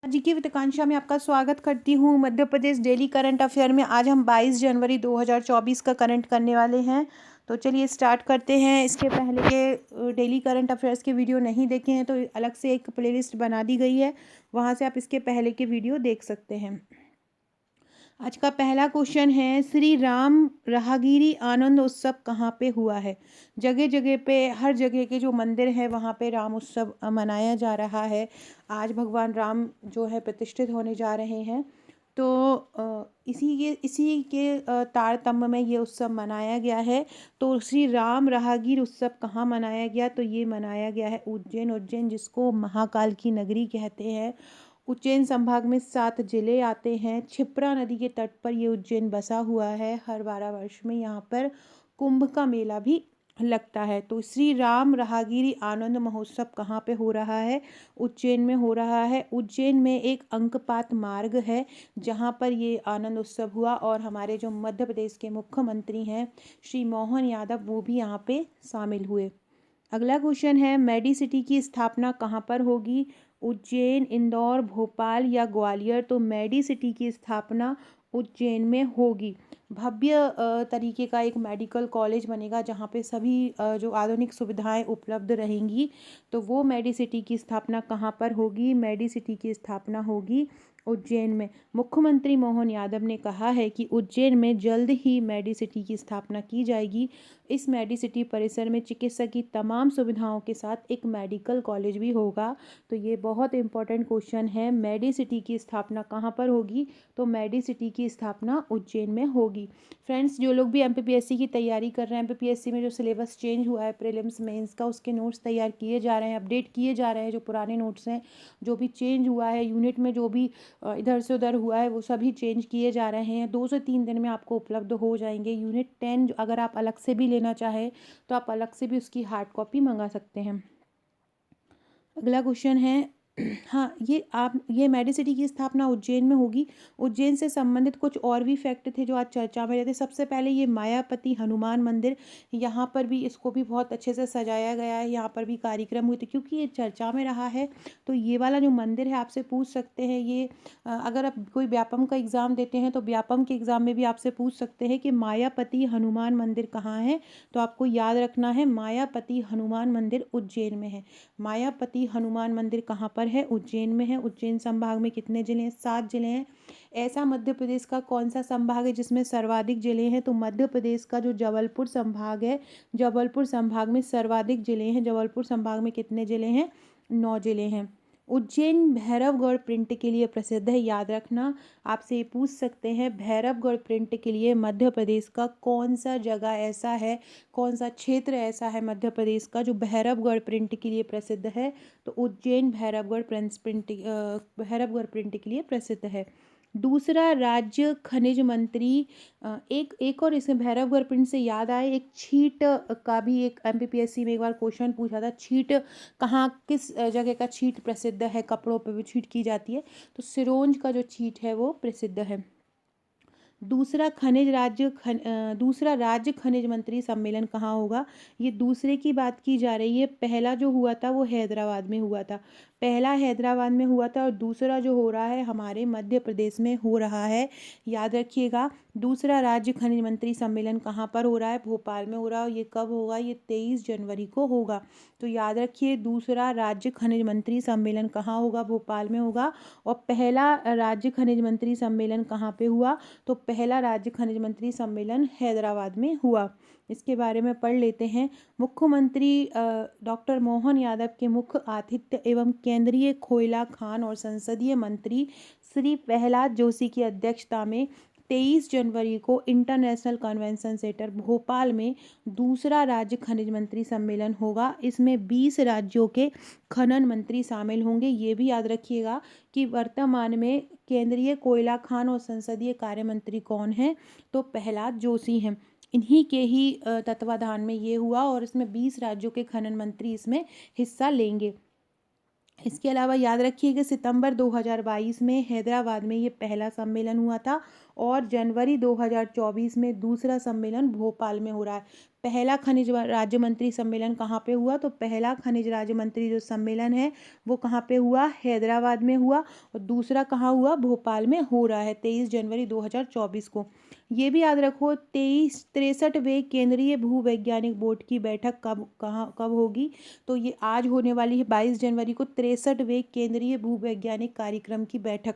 जी की वित्ताकांक्षा में आपका स्वागत करती हूँ। Madhya Pradesh daily current affair में आज हम 22 जनवरी 2024 का करंट करने वाले हैं। तो चलिए स्टार्ट करते हैं। इसके पहले के डेली करंट अफेयर्स के वीडियो नहीं देखे हैं तो अलग से एक प्लेलिस्ट बना दी गई है, वहाँ से आप इसके पहले के वीडियो देख सकते हैं। आज का पहला क्वेश्चन है, श्री राम राहगिरी आनंद उत्सव कहाँ पे हुआ है। जगह जगह पे, हर जगह के जो मंदिर हैं वहाँ पे राम उत्सव मनाया जा रहा है। आज भगवान राम जो है प्रतिष्ठित होने जा रहे हैं। तो इसी के तारतम्य में ये उत्सव मनाया गया है। तो श्री राम राहगीर उत्सव कहाँ मनाया गया, तो ये मनाया गया है उज्जैन जिसको महाकाल की नगरी कहते हैं। उज्जैन संभाग में 7 जिले आते हैं। क्षिप्रा नदी के तट पर ये उज्जैन बसा हुआ है। हर 12 वर्ष में यहाँ पर कुंभ का मेला भी लगता है। तो श्री राम राहगिरी आनंद महोत्सव कहाँ पे हो रहा है, उज्जैन में हो रहा है। उज्जैन में एक अंकपात मार्ग है जहाँ पर ये आनंद उत्सव हुआ और हमारे जो मध्य प्रदेश के मुख्यमंत्री हैं श्री मोहन यादव, वो भी यहाँ पे शामिल हुए। अगला क्वेश्चन है, मेडी सिटी की स्थापना कहाँ पर होगी, उज्जैन, इंदौर, भोपाल या ग्वालियर। तो मेडी सिटी की स्थापना उज्जैन में होगी। भव्य तरीके का एक मेडिकल कॉलेज बनेगा जहाँ पे सभी जो आधुनिक सुविधाएं उपलब्ध रहेंगी। तो वो मेडी सिटी की स्थापना कहाँ पर होगी, मेडी सिटी की स्थापना होगी उज्जैन में। मुख्यमंत्री मोहन यादव ने कहा है कि उज्जैन में जल्द ही मेडी सिटी की स्थापना की जाएगी। इस मेडी सिटी परिसर में चिकित्सा की तमाम सुविधाओं के साथ एक मेडिकल कॉलेज भी होगा। तो ये बहुत इंपॉर्टेंट क्वेश्चन है, मेडी सिटी की स्थापना कहाँ पर होगी, तो मेडी सिटी की स्थापना उज्जैन में होगी। फ्रेंड्स, जो लोग भी एमपीपीएससी की तैयारी कर रहे हैं, एमपीपीएससी में जो सिलेबस चेंज हुआ है प्रीलिम्स मेंस का, उसके नोट्स तैयार किए जा रहे हैं, अपडेट किए जा रहे हैं। जो पुराने नोट्स हैं, जो भी चेंज हुआ है यूनिट में, जो भी इधर से उधर हुआ है, वो सभी चेंज किए जा रहे हैं। 2 से 3 दिन में आपको उपलब्ध हो जाएंगे। यूनिट 10 अगर आप अलग से भी लेना चाहें तो आप अलग से भी उसकी हार्ड कॉपी मंगा सकते हैं। अगला क्वेश्चन है, हाँ, ये मेडी सिटी की स्थापना उज्जैन में होगी। उज्जैन से संबंधित कुछ और भी फैक्ट थे जो आज चर्चा में रहते। सबसे पहले ये मायापति हनुमान मंदिर, यहाँ पर भी इसको भी बहुत अच्छे से सजाया गया है। यहाँ पर भी कार्यक्रम हुए थे क्योंकि ये चर्चा में रहा है। तो ये वाला जो मंदिर है, आपसे पूछ सकते हैं ये, अगर आप कोई व्यापम का एग्ज़ाम देते हैं तो व्यापम के एग्ज़ाम में भी आपसे पूछ सकते हैं कि मायापति हनुमान मंदिर कहाँ है। तो आपको याद रखना है, मायापति हनुमान मंदिर उज्जैन में है। मायापति हनुमान मंदिर कहाँ पर है, उज्जैन में है। उज्जैन संभाग में कितने जिले हैं, 7 जिले हैं। ऐसा मध्य प्रदेश का कौन सा संभाग है जिसमें सर्वाधिक जिले हैं, तो मध्य प्रदेश का जो जबलपुर संभाग है, जबलपुर संभाग में सर्वाधिक जिले हैं। जबलपुर संभाग में कितने जिले हैं, 9 जिले हैं। उज्जैन भैरवगढ़ प्रिंट के लिए प्रसिद्ध है। याद रखना, आपसे ये पूछ सकते हैं भैरवगढ़ प्रिंट के लिए मध्य प्रदेश का कौन सा जगह ऐसा है, कौन सा क्षेत्र ऐसा है मध्य प्रदेश का जो भैरवगढ़ प्रिंट के लिए प्रसिद्ध है। तो उज्जैन भैरवगढ़ प्रिंट के लिए प्रसिद्ध है। दूसरा राज्य खनिज मंत्री, एक और इसमें भैरवगढ़ प्रिंट से याद आए, एक छीट का भी एक एमपीपीएससी में एक बार क्वेश्चन पूछा था। छीट कहाँ, किस जगह का छीट प्रसिद्ध है, कपड़ों पर भी छीट की जाती है। तो सिरोंज का जो छीट है वो प्रसिद्ध है। दूसरा राज्य खनिज मंत्री सम्मेलन कहाँ होगा, ये दूसरे की बात की जा रही है। पहला जो हुआ था वो हैदराबाद में हुआ था। पहला हैदराबाद में हुआ था और दूसरा जो हो रहा है हमारे मध्य प्रदेश में हो रहा है। याद रखिएगा, दूसरा राज्य खनिज मंत्री सम्मेलन कहाँ पर हो रहा है, भोपाल में हो रहा है। ये कब होगा, ये 23 जनवरी को होगा। तो याद रखिए, दूसरा राज्य खनिज मंत्री सम्मेलन कहाँ होगा, भोपाल में होगा। और पहला राज्य खनिज मंत्री सम्मेलन कहाँ पे हुआ, तो पहला राज्य खनिज मंत्री सम्मेलन हैदराबाद में हुआ। इसके बारे में पढ़ लेते हैं। मुख्यमंत्री डॉक्टर मोहन यादव के मुख्य आतिथ्य एवं केंद्रीय कोयला खान और संसदीय मंत्री श्री प्रहलाद जोशी की अध्यक्षता में 23 जनवरी को इंटरनेशनल कन्वेंशन सेंटर भोपाल में दूसरा राज्य खनिज मंत्री सम्मेलन होगा। इसमें 20 राज्यों के खनन मंत्री शामिल होंगे। ये भी याद रखिएगा कि वर्तमान में केंद्रीय कोयला खान और संसदीय कार्य मंत्री कौन हैं, तो प्रहलाद जोशी हैं। इन्हीं के ही तत्वाधान में ये हुआ और इसमें 20 राज्यों के खनन मंत्री इसमें हिस्सा लेंगे। इसके अलावा याद रखिए कि सितंबर 2022 में हैदराबाद में ये पहला सम्मेलन हुआ था और जनवरी 2024 में दूसरा सम्मेलन भोपाल में हो रहा है। पहला खनिज राज्य मंत्री सम्मेलन कहाँ पे हुआ? तो पहला खनिज राज्य मंत्री जो सम्मेलन है वो कहाँ पे हुआ? हैदराबाद में हुआ। और दूसरा कहाँ हुआ? भोपाल में हो रहा है 23 जनवरी 2024 को। ये भी याद रखो 63वें केंद्रीय भूवैज्ञानिक बोर्ड की बैठक कब होगी? तो ये आज होने वाली है 22 जनवरी को 63वें केंद्रीय भूवैज्ञानिक कार्यक्रम की बैठक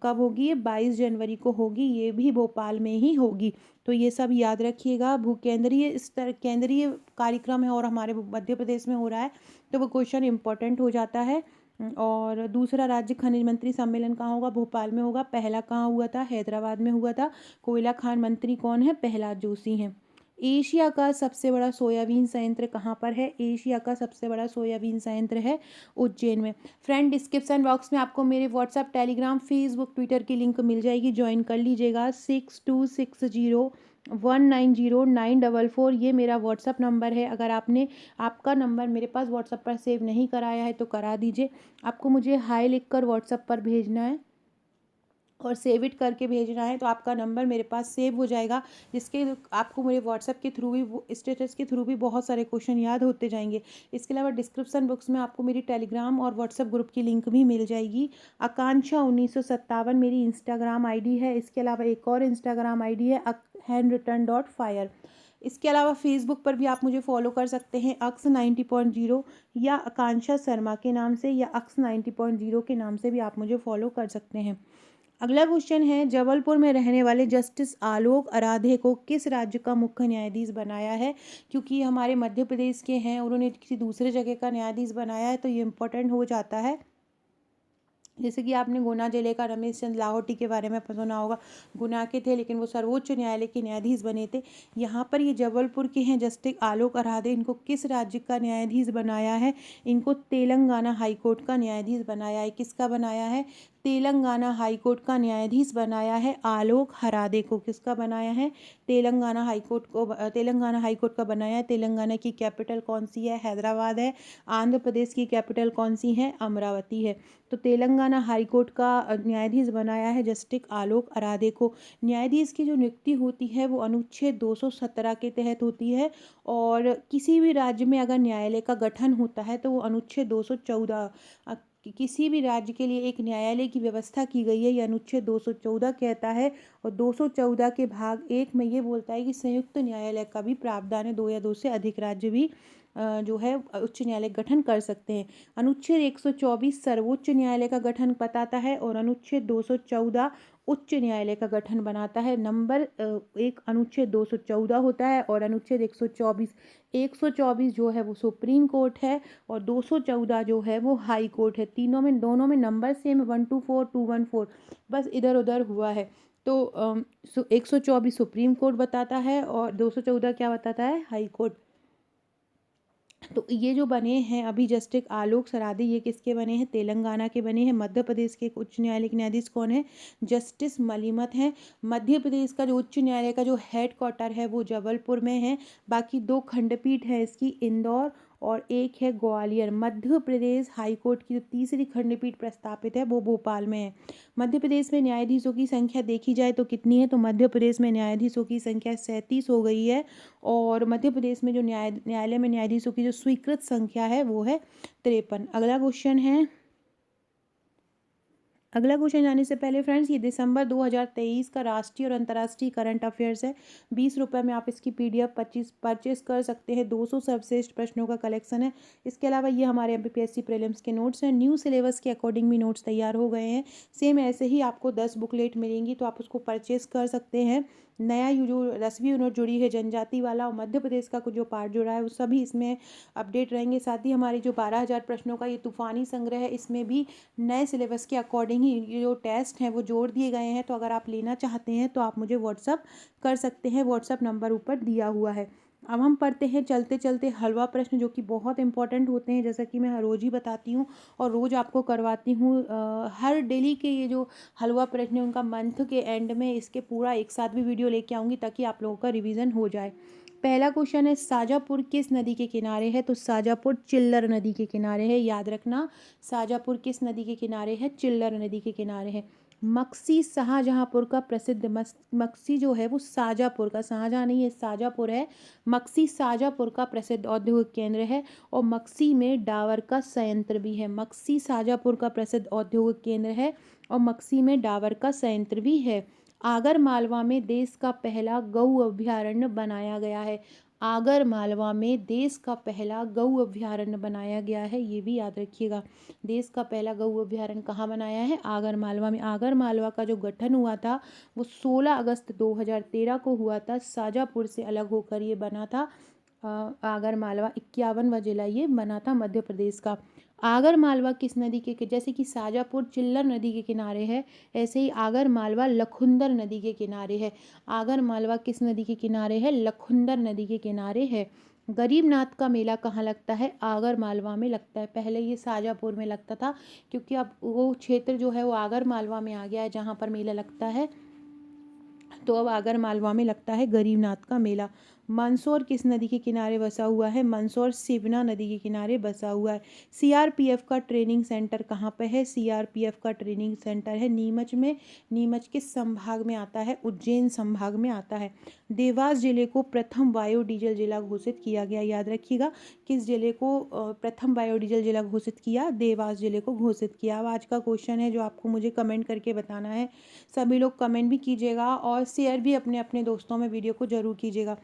कब होगी? ये 22 जनवरी को होगी। ये भी भोपाल में ही होगी। तो ये सब याद रखिएगा। भूकेंद्रीय स्तर केंद्रीय कार्यक्रम है और हमारे मध्य प्रदेश में हो रहा है, तो वो क्वेश्चन इंपॉर्टेंट हो जाता है। और दूसरा राज्य खनिज मंत्री सम्मेलन कहाँ होगा? भोपाल में होगा। पहला कहाँ हुआ था? हैदराबाद में हुआ था। कोयला खान मंत्री कौन है? प्रहलाद जोशी हैं। एशिया का सबसे बड़ा सोयाबीन संयंत्र कहाँ पर है? एशिया का सबसे बड़ा सोयाबीन संयंत्र है उज्जैन में। फ्रेंड, डिस्क्रिप्शन बॉक्स में आपको मेरे व्हाट्सएप, टेलीग्राम, फेसबुक, ट्विटर की लिंक मिल जाएगी, ज्वाइन कर लीजिएगा। 6260190944 ये मेरा व्हाट्सअप नंबर है। अगर आपने आपका नंबर मेरे पास व्हाट्सअप पर सेव नहीं कराया है तो करा दीजिए। आपको मुझे हाय लिखकर व्हाट्सअप पर भेजना है और सेव इट करके भेजना है, तो आपका नंबर मेरे पास सेव हो जाएगा, जिसके आपको मेरे व्हाट्सएप के थ्रू भी, स्टेटस के थ्रू भी बहुत सारे क्वेश्चन याद होते जाएंगे। इसके अलावा डिस्क्रिप्शन बॉक्स में आपको मेरी टेलीग्राम और व्हाट्सएप ग्रुप की लिंक भी मिल जाएगी। आकांक्षा 1957 मेरी इंस्टाग्राम आईडी है। इसके अलावा एक और इंस्टाग्राम आईडी है handwritten.fire। इसके अलावा फेसबुक पर भी आप मुझे फॉलो कर सकते हैं अक्स 90.0 या आकांक्षा शर्मा के नाम से, या अक्स 90.0 के नाम से भी आप मुझे फॉलो कर सकते हैं। अगला क्वेश्चन है, जबलपुर में रहने वाले जस्टिस आलोक आराधे को किस राज्य का मुख्य न्यायाधीश बनाया है? क्योंकि ये हमारे मध्य प्रदेश के हैं, उन्होंने किसी दूसरे जगह का न्यायाधीश बनाया है, तो ये इम्पोर्टेंट हो जाता है। जैसे कि आपने गुना जिले का रमेश चंद्र लाहौटी के बारे में सुना होगा। गुना के थे लेकिन वो सर्वोच्च न्यायालय के न्यायाधीश बने थे। यहाँ पर ये जबलपुर के हैं जस्टिस आलोक आराधे। इनको किस राज्य का न्यायाधीश बनाया है? इनको तेलंगाना हाईकोर्ट का न्यायाधीश बनाया है। किसका बनाया है? तेलंगाना हाईकोर्ट का न्यायाधीश बनाया है आलोक आराधे को। किसका बनाया है? तेलंगाना हाईकोर्ट को। तेलंगाना हाईकोर्ट का बनाया है। तेलंगाना की कैपिटल कौन सी है? हैदराबाद है। आंध्र प्रदेश की कैपिटल कौन सी है? अमरावती है। तो तेलंगाना हाईकोर्ट का न्यायाधीश बनाया है जस्टिस आलोक आराधे को। न्यायाधीश की जो नियुक्ति होती है वो अनुच्छेद 217 के तहत होती है, और किसी भी राज्य में अगर न्यायालय का गठन होता है तो वो अनुच्छेद 214, किसी भी राज्य के लिए एक न्यायालय की व्यवस्था की गई है, ये अनुच्छेद 214 कहता है। और 214 के भाग 1 में ये बोलता है कि संयुक्त न्यायालय का भी प्रावधान है, 2 या 2 से अधिक राज्य भी जो है उच्च न्यायालय गठन कर सकते हैं। अनुच्छेद 124 सर्वोच्च न्यायालय का गठन बताता है, और अनुच्छेद 214 उच्च न्यायालय का गठन बनाता है। नंबर 1 अनुच्छेद 214 होता है, और अनुच्छेद 124 जो है वो सुप्रीम कोर्ट है, और 214 जो है वो हाई कोर्ट है। दोनों में नंबर सेम 124 214, बस इधर उधर हुआ है। तो 124 सुप्रीम कोर्ट बताता है और 214 क्या बताता है? High court. तो ये जो बने हैं अभी जस्टिस आलोक सराधी, ये किसके बने हैं? तेलंगाना के बने हैं। मध्य प्रदेश के उच्च न्यायालय के न्यायाधीश कौन है? जस्टिस मलिमत हैं। मध्य प्रदेश का जो उच्च न्यायालय का जो हेड क्वार्टर है वो जबलपुर में है। बाकी 2 खंडपीठ है इसकी, इंदौर और एक है ग्वालियर। मध्य प्रदेश हाईकोर्ट की जो तीसरी खंडपीठ प्रस्तापित है वो भोपाल में है। मध्य प्रदेश में न्यायाधीशों की संख्या देखी जाए तो कितनी है? तो मध्य प्रदेश में न्यायाधीशों की संख्या 37 हो गई है, और मध्य प्रदेश में जो न्यायालय में न्यायाधीशों की जो स्वीकृत संख्या है वो है 53। अगला क्वेश्चन जाने से पहले फ्रेंड्स, ये दिसंबर 2023 का राष्ट्रीय और अंतर्राष्ट्रीय करंट अफेयर्स है। 20 रुपये में आप इसकी PDF 25 परचेस कर सकते हैं। 200 सर्वश्रेष्ठ प्रश्नों का कलेक्शन है। इसके अलावा ये हमारे MPPSC प्रीलिम्स के नोट्स हैं। न्यू सिलेबस के अकॉर्डिंग भी नोट्स तैयार हो गए हैं। सेम ऐसे ही आपको 10 बुकलेट मिलेंगी, तो आप उसको परचेस कर सकते हैं। नया जो 10वीं यूनिट जुड़ी है जनजाति वाला, और मध्य प्रदेश का कुछ जो पार्ट जुड़ा है वो सभी इसमें अपडेट रहेंगे। साथ ही हमारी जो 12,000 प्रश्नों का ये तूफानी संग्रह है, इसमें भी नए सिलेबस के अकॉर्डिंग ही ये जो टेस्ट हैं वो जोड़ दिए गए हैं। तो अगर आप लेना चाहते हैं तो आप मुझे व्हाट्सअप कर सकते हैं। व्हाट्सअप नंबर ऊपर दिया हुआ है। अब हम पढ़ते हैं चलते चलते हलवा प्रश्न, जो कि बहुत इंपॉर्टेंट होते हैं, जैसा कि मैं रोज़ ही बताती हूँ और रोज़ आपको करवाती हूँ। हर डेली के ये जो हलवा प्रश्न है उनका मंथ के एंड में इसके पूरा एक साथ भी वीडियो लेके आऊँगी, ताकि आप लोगों का रिवीजन हो जाए। पहला क्वेश्चन है, शाजापुर किस नदी के किनारे है? तो शाजापुर चिल्लर नदी के किनारे है, याद रखना। शाजापुर किस नदी के किनारे है? चिल्लर नदी के किनारे है। मक्सी शाहजहाँपुर का प्रसिद्ध मक्सी जो है वो शाहजहाँपुर का, शाहजहाँ नहीं है शाहजहाँपुर है। मक्सी शाहजहाँपुर का प्रसिद्ध औद्योगिक केंद्र है और मक्सी में डावर का संयंत्र भी है। मक्सी शाहजहाँपुर का प्रसिद्ध औद्योगिक केंद्र है और मक्सी में डावर का संयंत्र भी है। आगर मालवा में देश का पहला गऊ अभयारण्य बनाया गया है। आगर मालवा में देश का पहला गऊ अभयारण्य बनाया गया है, ये भी याद रखिएगा। देश का पहला गऊ अभयारण्य कहाँ बनाया है? आगर मालवा में। आगर मालवा का जो गठन हुआ था वो 16 अगस्त 2013 को हुआ था। शाहजहाँपुर से अलग होकर ये बना था। आगर मालवा 51वां जिला ये बना था मध्य प्रदेश का। आगर मालवा किस नदी के, जैसे कि शाहजहाँपुर चिल्लर नदी के किनारे है, ऐसे ही आगर मालवा लखुंदर नदी के किनारे है। आगर मालवा किस नदी के किनारे है? लखुंदर नदी के किनारे है। गरीबनाथ का मेला कहाँ लगता है? आगर मालवा में लगता है। पहले ये शाहजहाँपुर में लगता था, क्योंकि अब वो क्षेत्र जो है वो आगर मालवा में आ गया है जहाँ पर मेला लगता है, तो अब आगर मालवा में लगता है गरीबनाथ का मेला। मंदसौर किस नदी के किनारे बसा हुआ है? मंदसौर शिवना नदी के किनारे बसा हुआ है। सीआरपीएफ का ट्रेनिंग सेंटर कहाँ पे है? सीआरपीएफ का ट्रेनिंग सेंटर है नीमच में। नीमच किस संभाग में आता है? उज्जैन संभाग में आता है। देवास जिले को प्रथम बायोडीजल जिला घोषित किया गया, याद रखिएगा। किस जिले को प्रथम बायोडीजल जिला घोषित किया? देवास जिले को घोषित किया। अब आज का क्वेश्चन है जो आपको मुझे कमेंट करके बताना है। सभी लोग कमेंट भी कीजिएगा और शेयर भी अपने अपने दोस्तों में वीडियो को जरूर कीजिएगा।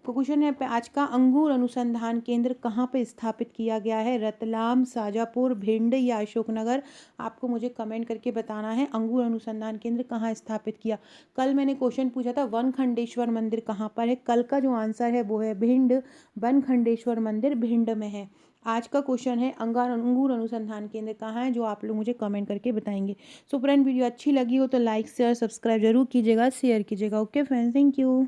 क्वेश्चन है आज का, अंगूर अनुसंधान केंद्र कहाँ पे स्थापित किया गया है? रतलाम, शाजापुर, भिंड या अशोकनगर? आपको मुझे कमेंट करके बताना है अंगूर अनुसंधान केंद्र कहाँ स्थापित किया। कल मैंने क्वेश्चन पूछा था वनखंडेश्वर मंदिर कहाँ पर है, कल का जो आंसर है वो है भिंड। वनखंडेश्वर मंदिर भिंड में है। आज का क्वेश्चन है अंगूर अनुसंधान केंद्र कहाँ है, जो आप लोग मुझे कमेंट करके बताएंगे। सो फ्रेंड, वीडियो अच्छी लगी हो तो लाइक शेयर सब्सक्राइब जरूर कीजिएगा, शेयर कीजिएगा। Okay friends, thank you.